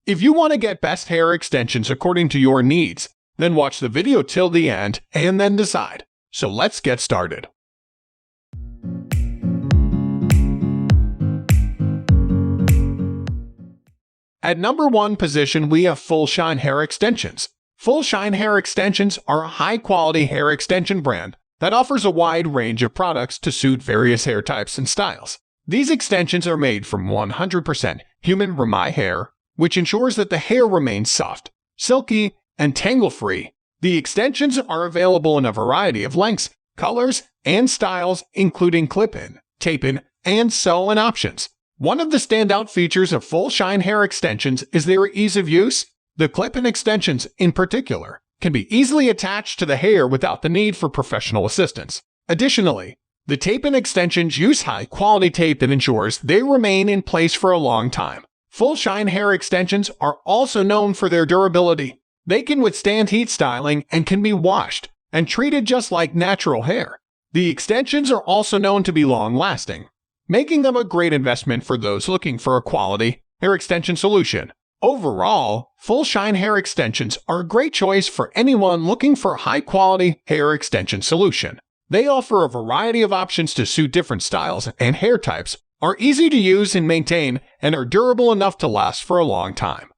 If you want to get best hair extensions according to your needs, then watch the video till the end and then decide. So let's get started. At number 1 position, we have Full Shine Hair Extensions. Full Shine Hair Extensions are a high-quality hair extension brand that offers a wide range of products to suit various hair types and styles. These extensions are made from 100% human Ramai hair, which ensures that the hair remains soft, silky, and tangle-free. The extensions are available in a variety of lengths, colors, and styles, including clip-in, tape-in, and sew-in options. One of the standout features of Full Shine Hair Extensions is their ease of use. The clip-in extensions, in particular, can be easily attached to the hair without the need for professional assistance. Additionally, the tape-in extensions use high-quality tape that ensures they remain in place for a long time. Full Shine Hair Extensions are also known for their durability. They can withstand heat styling and can be washed and treated just like natural hair. The extensions are also known to be long-lasting, making them a great investment for those looking for a quality hair extension solution. Overall, Full Shine Hair Extensions are a great choice for anyone looking for a high-quality hair extension solution. They offer a variety of options to suit different styles and hair types, are easy to use and maintain, and are durable enough to last for a long time.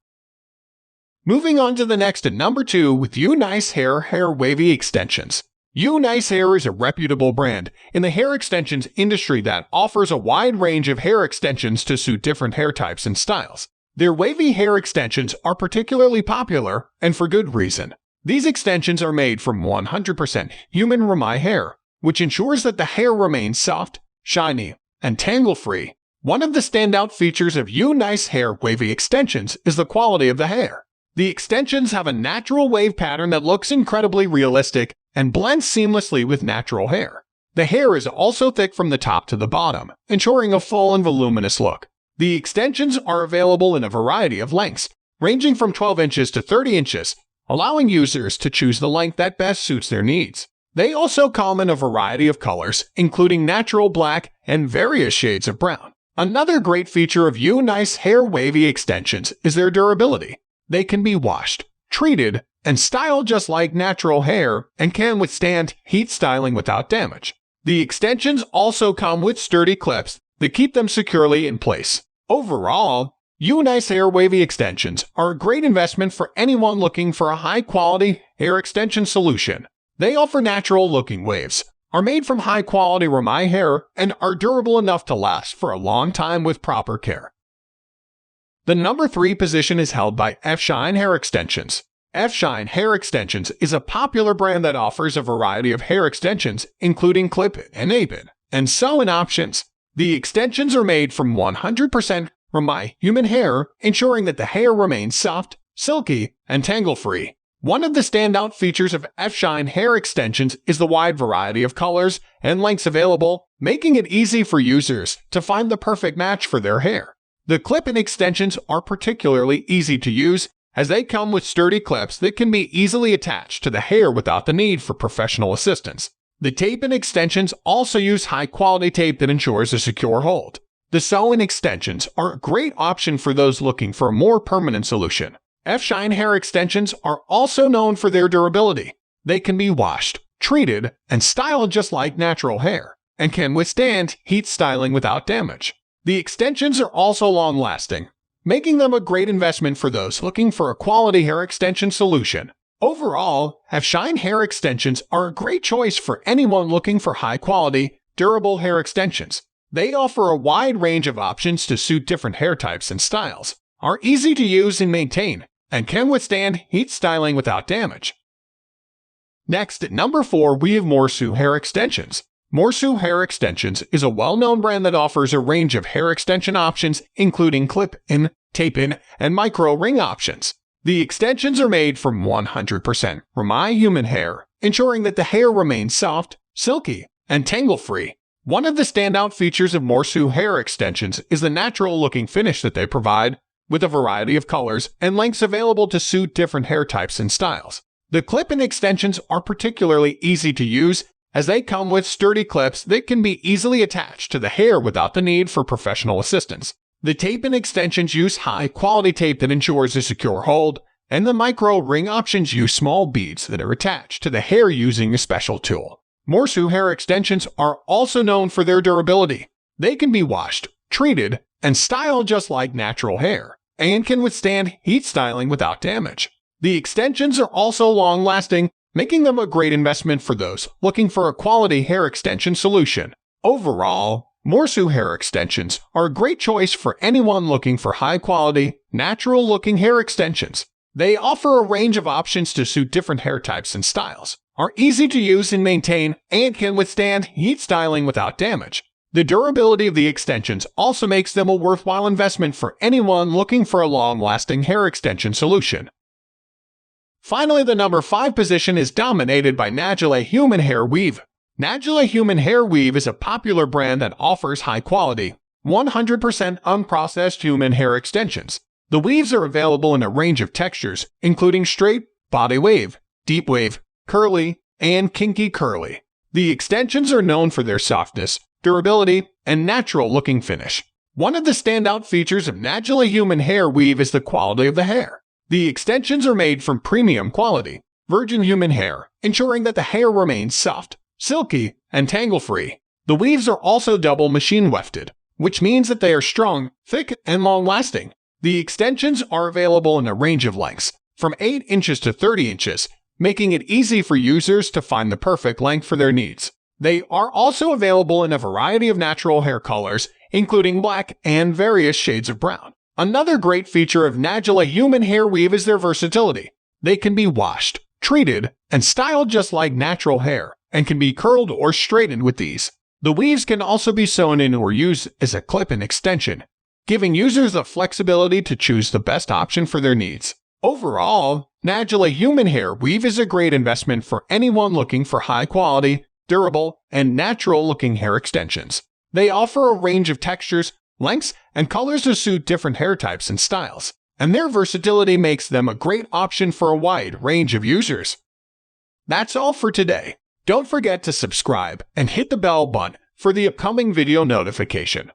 Moving on to the next at number 2 with Nice Hair Hair Wavy Extensions. Nice Hair is a reputable brand in the hair extensions industry that offers a wide range of hair extensions to suit different hair types and styles. Their wavy hair extensions are particularly popular, and for good reason. These extensions are made from 100% human Ramai hair, which ensures that the hair remains soft, shiny, and tangle-free. One of the standout features of Nice Hair Wavy Extensions is the quality of the hair. The extensions have a natural wave pattern that looks incredibly realistic and blends seamlessly with natural hair. The hair is also thick from the top to the bottom, ensuring a full and voluminous look. The extensions are available in a variety of lengths, ranging from 12 inches to 30 inches, allowing users to choose the length that best suits their needs. They also come in a variety of colors, including natural black and various shades of brown. Another great feature of Nice Hair Wavy Extensions is their durability. They can be washed, treated, and styled just like natural hair and can withstand heat styling without damage. The extensions also come with sturdy clips that keep them securely in place. Overall, Nice Hair Wavy Extensions are a great investment for anyone looking for a high-quality hair extension solution. They offer natural-looking waves, are made from high-quality Ramai hair, and are durable enough to last for a long time with proper care. The number 3 position is held by F-Shine Hair Extensions. F-Shine Hair Extensions is a popular brand that offers a variety of hair extensions, including clip-in and tape-in, and sew-in options. The extensions are made from 100% Ramai human hair, ensuring that the hair remains soft, silky, and tangle-free. One of the standout features of F-Shine Hair Extensions is the wide variety of colors and lengths available, making it easy for users to find the perfect match for their hair. The clip-in extensions are particularly easy to use, as they come with sturdy clips that can be easily attached to the hair without the need for professional assistance. The tape-in extensions also use high-quality tape that ensures a secure hold. The sew-in extensions are a great option for those looking for a more permanent solution. F-Shine Hair Extensions are also known for their durability. They can be washed, treated, and styled just like natural hair, and can withstand heat styling without damage. The extensions are also long-lasting, making them a great investment for those looking for a quality hair extension solution. Overall, F-Shine Hair Extensions are a great choice for anyone looking for high-quality, durable hair extensions. They offer a wide range of options to suit different hair types and styles, are easy to use and maintain, and can withstand heat styling without damage. Next, at number 4, we have Morsu Hair Extensions. Morsu Hair Extensions is a well-known brand that offers a range of hair extension options, including clip-in, tape-in, and micro-ring options. The extensions are made from 100% Ramai human hair, ensuring that the hair remains soft, silky, and tangle-free. One of the standout features of Morsu Hair Extensions is the natural-looking finish that they provide, with a variety of colors and lengths available to suit different hair types and styles. The clip-in extensions are particularly easy to use, as they come with sturdy clips that can be easily attached to the hair without the need for professional assistance. The tape-in extensions use high-quality tape that ensures a secure hold, and the micro-ring options use small beads that are attached to the hair using a special tool. Morsu hair extensions are also known for their durability. They can be washed, treated, and styled just like natural hair, and can withstand heat styling without damage. The extensions are also long-lasting, making them a great investment for those looking for a quality hair extension solution. Overall, Morsu hair extensions are a great choice for anyone looking for high-quality, natural-looking hair extensions. They offer a range of options to suit different hair types and styles, are easy to use and maintain, and can withstand heat styling without damage. The durability of the extensions also makes them a worthwhile investment for anyone looking for a long-lasting hair extension solution. Finally, the number 5 position is dominated by Najila Human Hair Weave. Najila Human Hair Weave is a popular brand that offers high-quality, 100% unprocessed human hair extensions. The weaves are available in a range of textures, including straight, body wave, deep wave, curly, and kinky curly. The extensions are known for their softness, durability, and natural-looking finish. One of the standout features of Najila Human Hair Weave is the quality of the hair. The extensions are made from premium quality, virgin human hair, ensuring that the hair remains soft, silky, and tangle-free. The weaves are also double machine wefted, which means that they are strong, thick, and long-lasting. The extensions are available in a range of lengths, from 8 inches to 30 inches, making it easy for users to find the perfect length for their needs. They are also available in a variety of natural hair colors, including black and various shades of brown. Another great feature of Najila Human Hair Weave is their versatility. They can be washed, treated, and styled just like natural hair, and can be curled or straightened with ease. The weaves can also be sewn in or used as a clip-in extension, giving users the flexibility to choose the best option for their needs. Overall, Najila Human Hair Weave is a great investment for anyone looking for high-quality, durable, and natural-looking hair extensions. They offer a range of textures, lengths, and colors to suit different hair types and styles, and their versatility makes them a great option for a wide range of users. That's all for today. Don't forget to subscribe and hit the bell button for the upcoming video notification.